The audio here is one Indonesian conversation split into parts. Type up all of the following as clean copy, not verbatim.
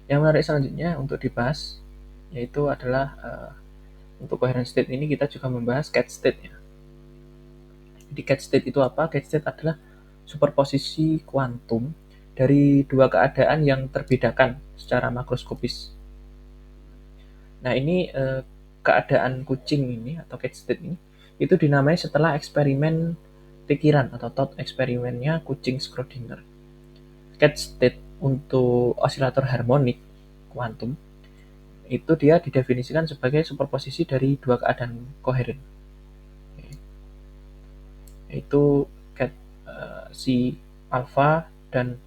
Yang menarik selanjutnya untuk dibahas yaitu adalah untuk coherent state ini kita juga membahas cat state ya. Jadi cat state itu apa? Cat state adalah superposisi kuantum dari dua keadaan yang terbedakan secara makroskopis. Nah, ini keadaan kucing ini atau cat state ini itu dinamai setelah eksperimen pikiran atau thought eksperimennya kucing Schrödinger. Cat state untuk osilator harmonik kuantum itu dia didefinisikan sebagai superposisi dari dua keadaan koheren, yaitu cat si alpha dan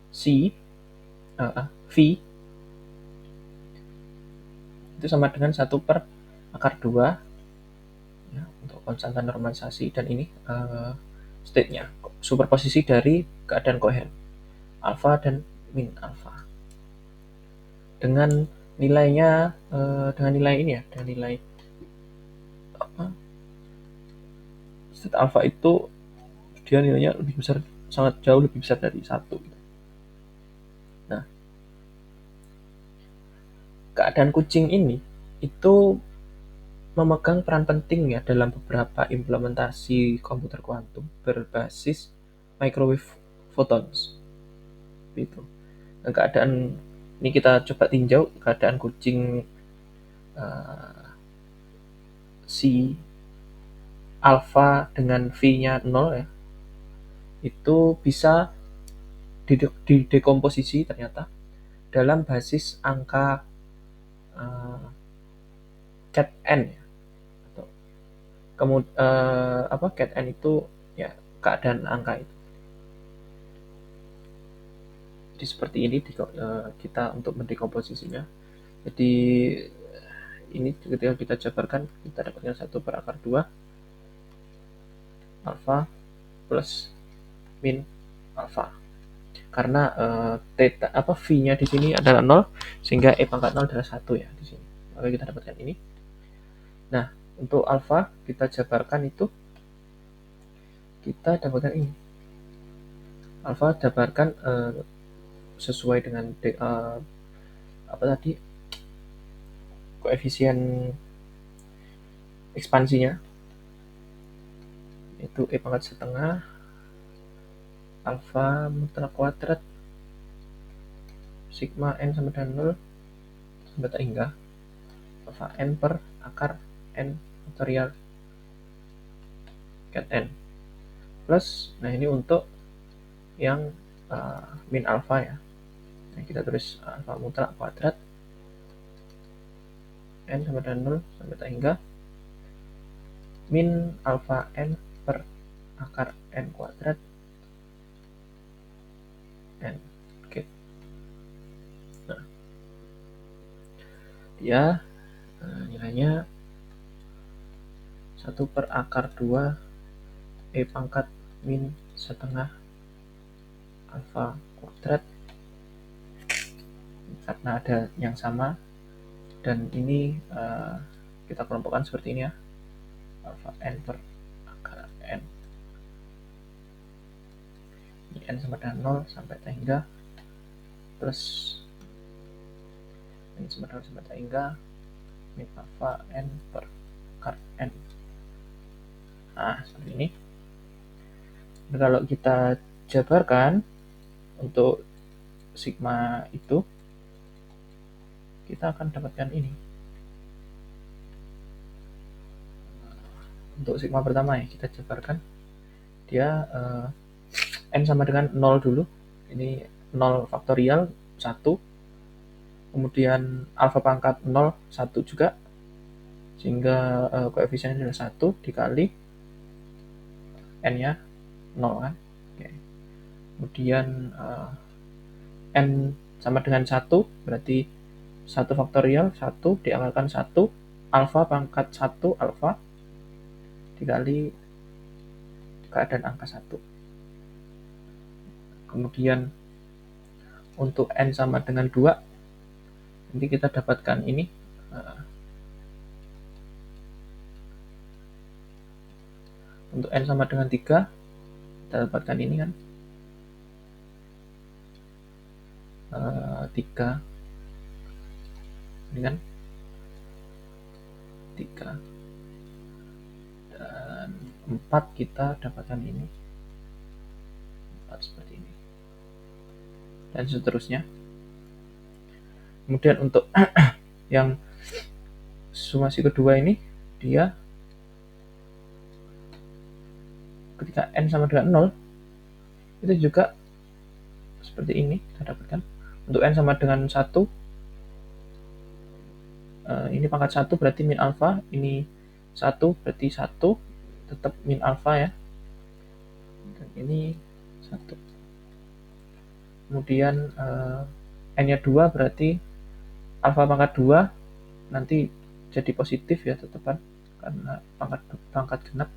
si v itu sama dengan 1/akar 2 ya, untuk konstanta normalisasi, dan ini state-nya superposisi dari keadaan koheren alpha dan min alpha dengan nilainya dengan nilai ini ya, dengan nilai apa, state alpha itu dia nilainya lebih besar, sangat jauh lebih besar dari 1. Nah, keadaan kucing ini itu memegang peran penting ya dalam beberapa implementasi komputer kuantum berbasis microwave photons. Itu. Nah, keadaan ini kita coba tinjau keadaan kucing uh, si alpha dengan v-nya 0 ya. Itu bisa didekomposisi ternyata dalam basis angka cat n ya. Kemudian cat n itu ya keadaan angka itu. Jadi seperti ini kita untuk mendekomposisinya. Jadi ini ketika kita jabarkan kita dapatkan 1/2 alpha plus min alpha. Karena theta v-nya di sini adalah 0 sehingga e pangkat 0 adalah 1 ya di sini. Maka kita dapatkan ini. Nah, untuk alpha kita jabarkan itu kita dapatkan ini. Alpha jabarkan sesuai dengan apa tadi koefisien ekspansinya itu e pangkat setengah alpha mutlak kuadrat sigma n sama dengan 0 sampai tak hingga alpha n per akar n faktorial cat n plus, nah ini untuk yang min alpha ya. Nah, kita tulis alpha mutlak kuadrat n sama dengan 0 sampai tak hingga min alpha n per akar n kuadrat n. Oke. Nah, dia nilainya 1/akar 2 e pangkat min setengah alpha kuadrat, karena ada yang sama dan ini kita kelompokkan seperti ini ya, alpha n per akar n, ini n sama dengan 0 sampai tak hingga plus n sama dengan 0 sampai tak hingga min alpha n per akar n. Nah, seperti ini. Dan kalau kita jabarkan untuk sigma itu kita akan dapatkan ini. Untuk sigma pertama ya kita jabarkan dia n sama dengan 0 dulu, ini 0 faktorial 1, kemudian alpha pangkat 0 1 juga, sehingga koefisiennya adalah 1 dikali n nya 0 kan. Oke. Kemudian n sama dengan 1 berarti 1 faktorial 1 diakalkan 1 alpha pangkat 1 alpha dikali keadaan angka 1. Kemudian untuk n sama dengan 2 nanti kita dapatkan ini untuk n sama dengan 3 kita dapatkan ini kan 3 dengan 3 dan 4 kita dapatkan ini 4 seperti ini dan seterusnya. Kemudian untuk yang sumasi kedua ini, dia ketika n sama dengan 0 itu juga seperti ini kita dapatkan. Untuk n sama dengan 1, ini pangkat 1 berarti min alfa, ini 1 berarti 1 tetap min alfa ya, dan ini 1. Kemudian n nya 2 berarti alfa pangkat 2 nanti jadi positif ya tetepan karena pangkat genap.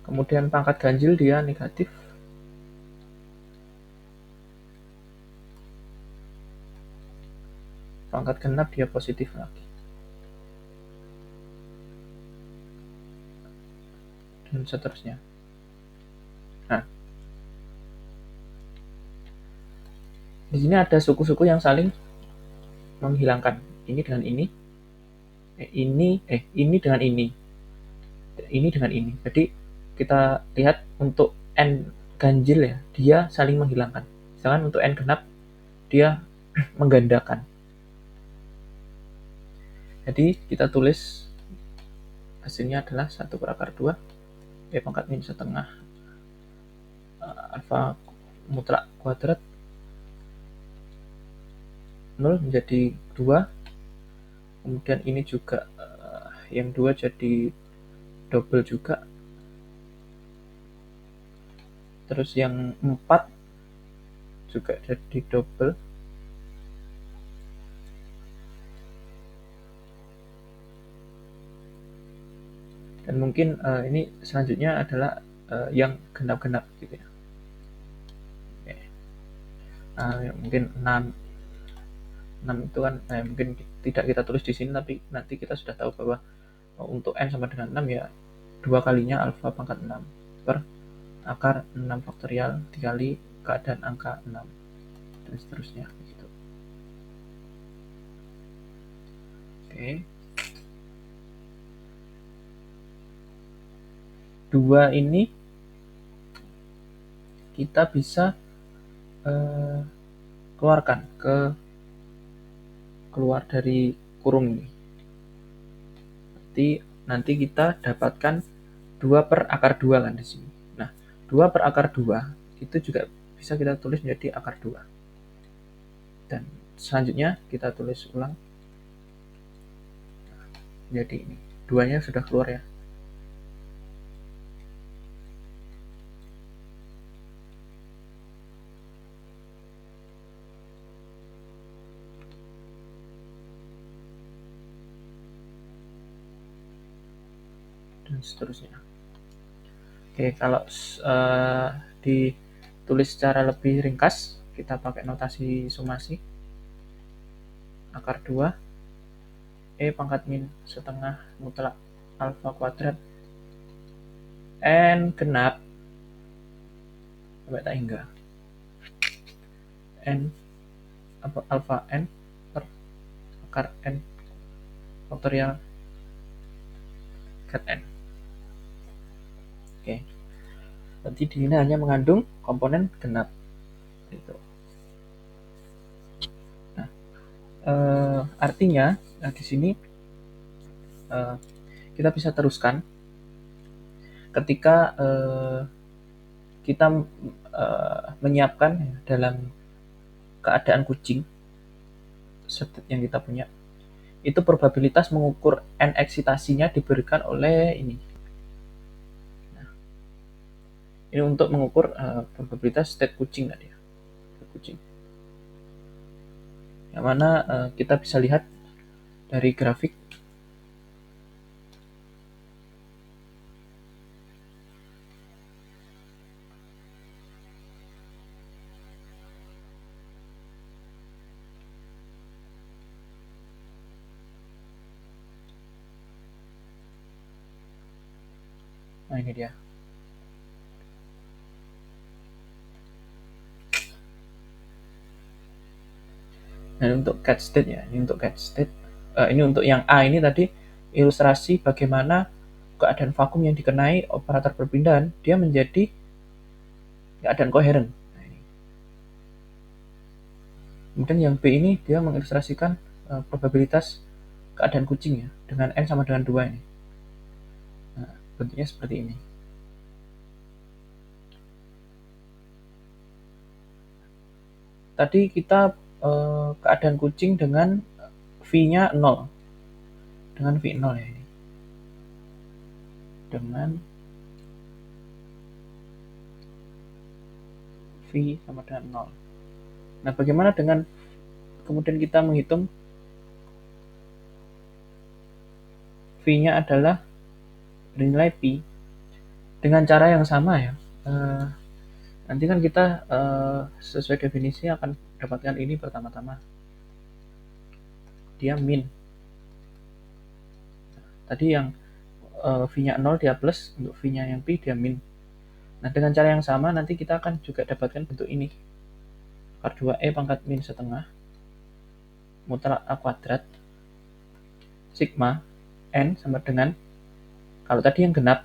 Kemudian pangkat ganjil dia negatif. Pangkat genap dia positif lagi. Dan seterusnya. Nah, di sini ada suku-suku yang saling menghilangkan. Ini dengan ini. Ini dengan ini. Ini dengan ini. Jadi kita lihat untuk n ganjil ya, dia saling menghilangkan. Sedangkan untuk n genap dia menggandakan. Jadi kita tulis hasilnya adalah 1/2 e pangkat min setengah alfa mutlak kuadrat 0 menjadi 2. Kemudian ini juga yang 2 jadi double juga. Terus yang 4 juga jadi double. Dan mungkin ini selanjutnya adalah yang genap-genap gitu ya. Oke. Mungkin 6 itu kan mungkin tidak kita tulis di sini, tapi nanti kita sudah tahu bahwa untuk n sama dengan 6 ya 2 kalinya alfa pangkat 6 per akar 6 faktorial dikali keadaan angka 6 dan seterusnya gitu. Oke. 2 ini kita bisa keluarkan keluar dari kurung ini. Berarti nanti kita dapatkan 2 per akar 2 kan di sini. Nah, 2 per akar 2 itu juga bisa kita tulis menjadi akar 2. Dan selanjutnya kita tulis ulang. Jadi ini, 2-nya sudah keluar ya. Dan seterusnya. Oke, kalau ditulis secara lebih ringkas, kita pakai notasi sumasi. Akar 2 e pangkat min setengah mutlak alfa kuadrat n genap sampai tak hingga n alfa n per akar n faktorial kat n. Oke. Berarti di sini hanya mengandung komponen genap. Gitu. Nah, artinya di sini kita bisa teruskan ketika kita menyiapkan dalam keadaan kucing state yang kita punya, itu probabilitas mengukur n eksitasinya diberikan oleh ini. Nah, ini untuk mengukur probabilitas state kucing tadi ya. Kucing. Yang mana kita bisa lihat dari grafik. Nah, ini dia. Nah, untuk catch state ya, ini untuk catch state. Ini untuk yang A ini tadi ilustrasi bagaimana keadaan vakum yang dikenai operator perpindahan dia menjadi keadaan koheren. Nah, ini. Kemudian yang B ini dia mengilustrasikan probabilitas keadaan kucing ya dengan n sama dengan 2 ini. Nah, bentuknya seperti ini. Tadi kita keadaan kucing dengan V-nya 0. Dengan V 0 ya ini. Dengan V sama dengan 0. Nah, bagaimana dengan kemudian kita menghitung V-nya adalah bernilai Pi dengan cara yang sama ya. Nanti kan kita sesuai definisi akan dapatkan ini pertama-tama. Dia min. Tadi yang V-nya 0 dia plus, untuk V-nya yang Pi dia min. Nah, dengan cara yang sama nanti kita akan juga dapatkan bentuk ini. Akar 2E pangkat min setengah mutlak A kuadrat sigma N sama dengan, kalau tadi yang genap,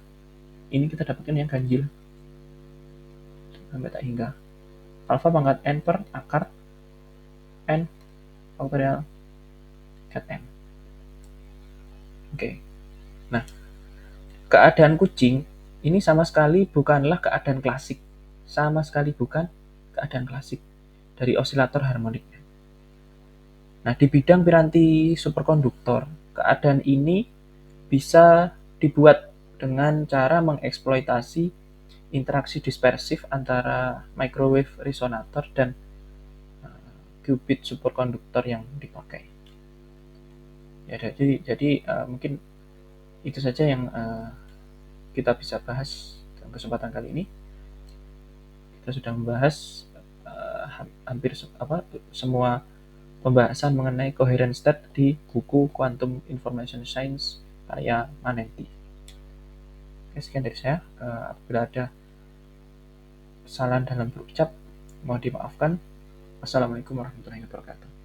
ini kita dapatkan yang ganjil. Sampai tak hingga. Alfa pangkat N per akar N faktorial cat N. Oke. Nah, keadaan kucing ini sama sekali bukanlah keadaan klasik. Sama sekali bukan keadaan klasik dari osilator harmonik. Nah, di bidang piranti superkonduktor, keadaan ini bisa dibuat dengan cara mengeksploitasi interaksi dispersif antara microwave resonator dan qubit superkonduktor yang dipakai. Ya, jadi mungkin itu saja yang kita bisa bahas dalam kesempatan kali ini. Kita sudah membahas hampir semua pembahasan mengenai coherent state di buku Quantum Information Science karya Manenti. Oke, sekian dari saya. Apabila ada kesalahan dalam berucap, mohon dimaafkan. Wassalamualaikum warahmatullahi wabarakatuh.